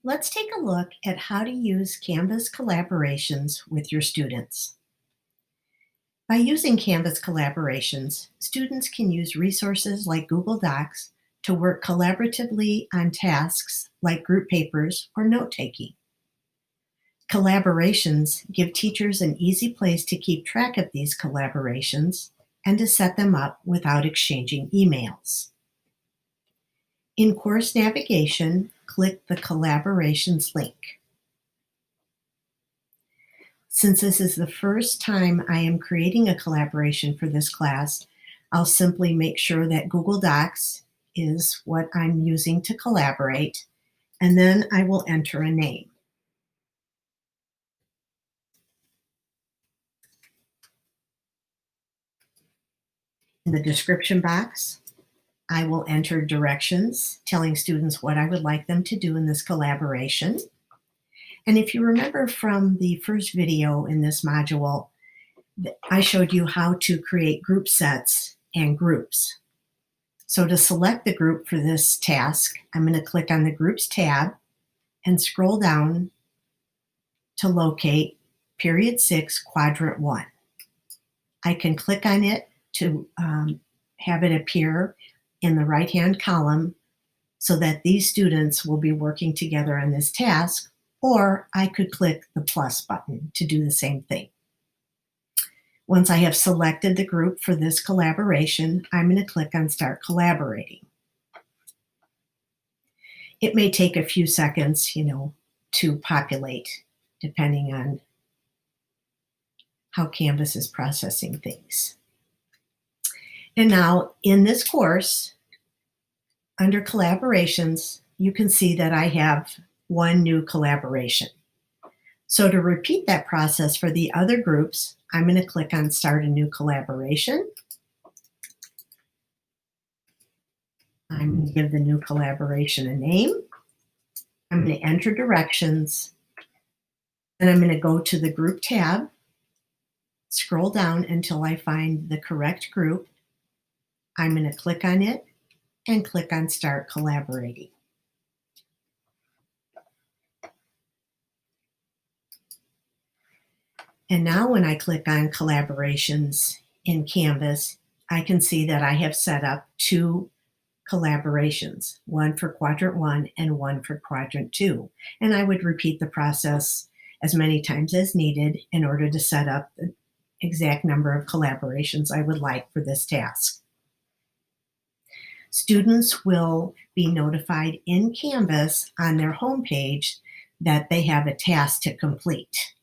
Let's take a look at how to use Canvas collaborations with your students. By using Canvas collaborations, students can use resources like Google Docs to work collaboratively on tasks like group papers or note-taking. Collaborations give teachers an easy place to keep track of these collaborations and to set them up without exchanging emails. In course navigation, click the Collaborations link. Since this is the first time I am creating a collaboration for this class, I'll simply make sure that Google Docs is what I'm using to collaborate, and then I will enter a name. In the description box, I will enter directions telling students what I would like them to do in this collaboration. And if you remember from the first video in this module, I showed you how to create group sets and groups. So to select the group for this task, I'm going to click on the Groups tab and scroll down to locate Period 6, Quadrant 1. I can click on it to have it appear in the right-hand column so that these students will be working together on this task, or I could click the plus button to do the same thing. Once I have selected the group for this collaboration, I'm going to click on Start Collaborating. It may take a few seconds, to populate, depending on how Canvas is processing things. And now in this course, under Collaborations, you can see that I have one new collaboration. So to repeat that process for the other groups, I'm going to click on Start a New Collaboration. I'm going to give the new collaboration a name. I'm going to enter directions. And I'm going to go to the Group tab, scroll down until I find the correct group. I'm going to click on it and click on Start Collaborating. And now when I click on Collaborations in Canvas, I can see that I have set up two collaborations, one for Quadrant 1 and one for Quadrant 2. And I would repeat the process as many times as needed in order to set up the exact number of collaborations I would like for this task. Students will be notified in Canvas on their homepage that they have a task to complete.